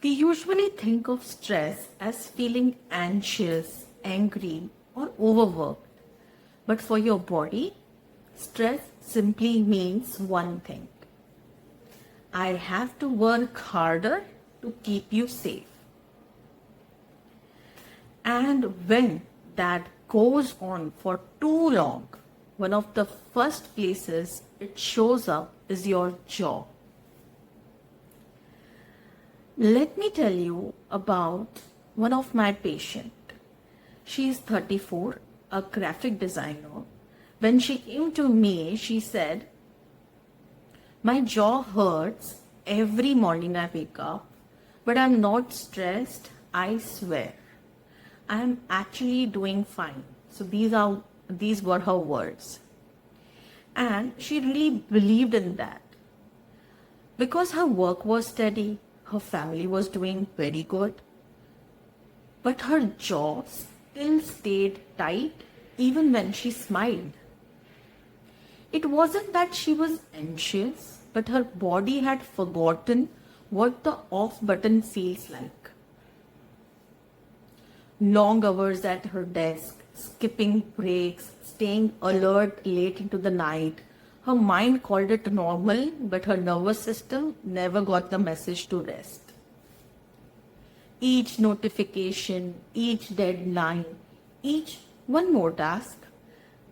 We usually think of stress as feeling anxious, angry, or overworked. But for your body, stress simply means one thing: I have to work harder to keep you safe. And when that goes on for too long, one of the first places it shows up is your jaw. Let me tell you about one of my patients. She is 34, a graphic designer. When she came to me, she said, my jaw hurts every morning I wake up, but I'm not stressed, I swear. I'm actually doing fine. So these were her words. And she really believed in that. Because her work was steady, her family was doing very good, but her jaw still stayed tight even when she smiled. It wasn't that she was anxious, but her body had forgotten what the off button feels like. Long hours at her desk, skipping breaks, staying alert late into the night. Her mind called it normal, but her nervous system never got the message to rest. Each notification, each deadline, each one more task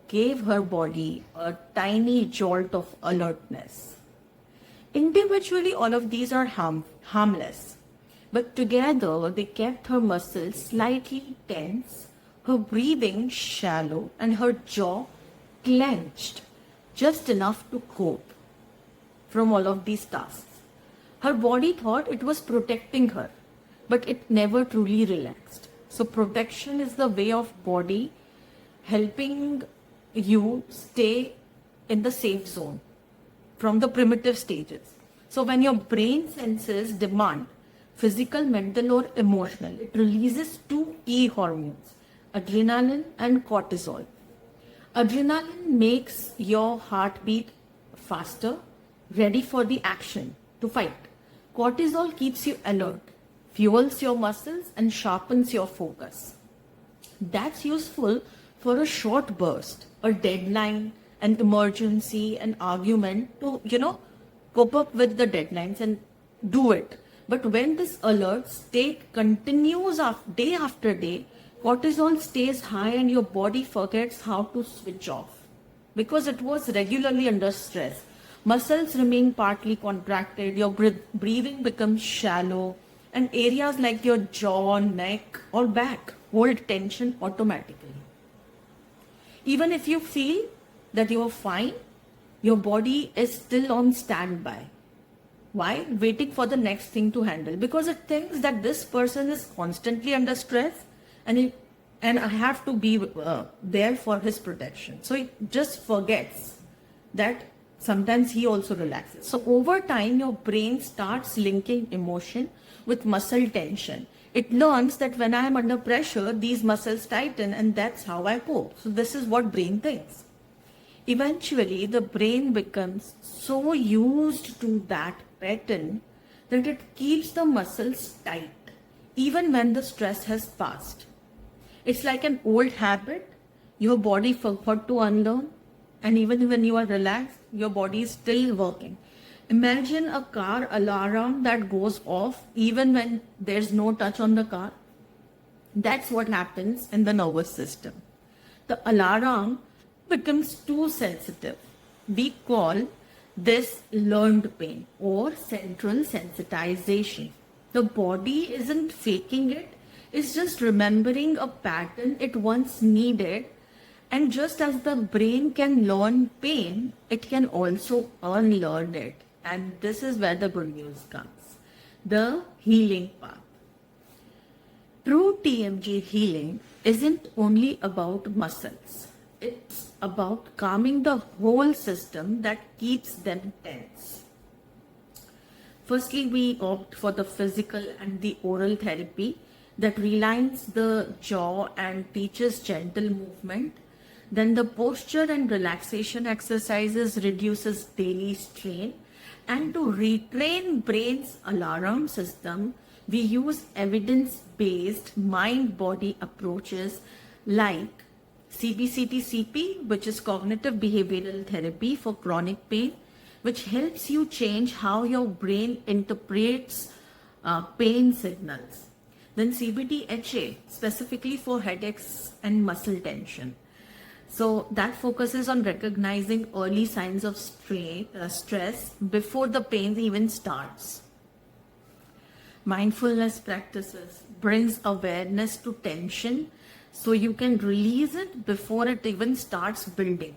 gave her body a tiny jolt of alertness. Individually, all of these are harmless, but together they kept her muscles slightly tense, her breathing shallow, and her jaw clenched just enough to cope from all of these tasks. Her body thought it was protecting her, but it never truly relaxed. So protection is the way of body helping you stay in the safe zone from the primitive stages. So when your brain senses demand, physical, mental, or emotional, it releases two key hormones, adrenaline and cortisol. Adrenaline makes your heartbeat faster, ready for the action to fight. Cortisol keeps you alert, fuels your muscles, and sharpens your focus. That's useful for a short burst, a deadline, an emergency, an argument to, cope up with the deadlines and do it. But when this alert state continues day after day, cortisol stays high and your body forgets how to switch off because it was regularly under stress. Muscles remain partly contracted, your breathing becomes shallow, and areas like your jaw, neck, or back hold tension automatically. Even if you feel that you are fine, your body is still on standby. Why? Waiting for the next thing to handle because it thinks that this person is constantly under stress and I have to be there for his protection. So it just forgets that sometimes he also relaxes. So over time, your brain starts linking emotion with muscle tension. It learns that when I am under pressure, these muscles tighten and that's how I cope. So this is what brain thinks. Eventually, the brain becomes so used to that pattern that it keeps the muscles tight even when the stress has passed. It's like an old habit your body forgot to unlearn, and even when you are relaxed, your body is still working. Imagine a car alarm that goes off even when there's no touch on the car. That's what happens in the nervous system. The alarm becomes too sensitive. We call this learned pain or central sensitization. The body isn't faking it, it's just remembering a pattern it once needed. And just as the brain can learn pain, it can also unlearn it. And this is where the good news comes. The healing path. True TMG healing isn't only about muscles. It's about calming the whole system that keeps them tense. Firstly, we opt for the physical and the oral therapy that realigns the jaw and teaches gentle movement. Then the posture and relaxation exercises reduces daily strain And to retrain brain's alarm system, we use evidence-based mind-body approaches like CBCT-CP, which is cognitive behavioral therapy for chronic pain, which helps you change how your brain interprets pain signals. Then CBT-HA, specifically for headaches and muscle tension. So that focuses on recognizing early signs of stress before the pain even starts. Mindfulness practices brings awareness to tension so you can release it before it even starts building.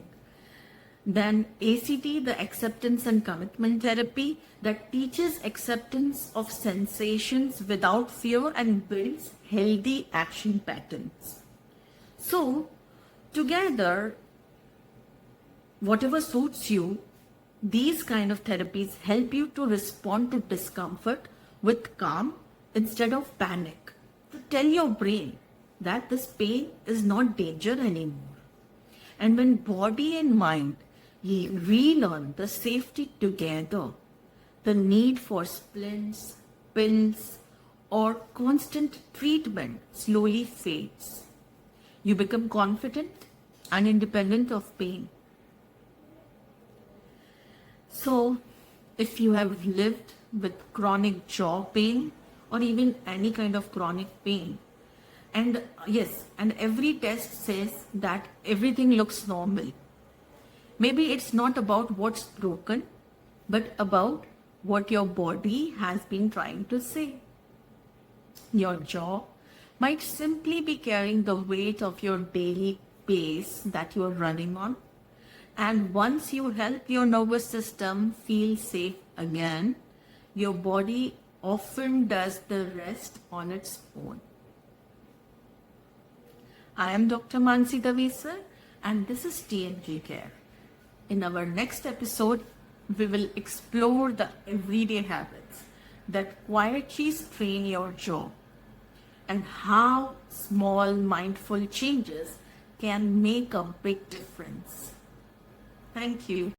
Then ACT, the acceptance and commitment therapy, that teaches acceptance of sensations without fear and builds healthy action patterns. So together, whatever suits you, these kind of therapies help you to respond to discomfort with calm instead of panic. To tell your brain that this pain is not danger anymore. And when body and mind relearn the safety together, the need for splints, pills, or constant treatment slowly fades. You become confident and independent of pain. So, if you have lived with chronic jaw pain or even any kind of chronic pain, and yes, and every test says that everything looks normal, maybe it's not about what's broken, but about what your body has been trying to say. Your jaw might simply be carrying the weight of your daily pace that you are running on. And once you help your nervous system feel safe again, your body often does the rest on its own. I am Dr. Mansi Davesar, and this is TNG Care. In our next episode, we will explore the everyday habits that quietly strain your jaw and how small mindful changes can make a big difference. Thank you.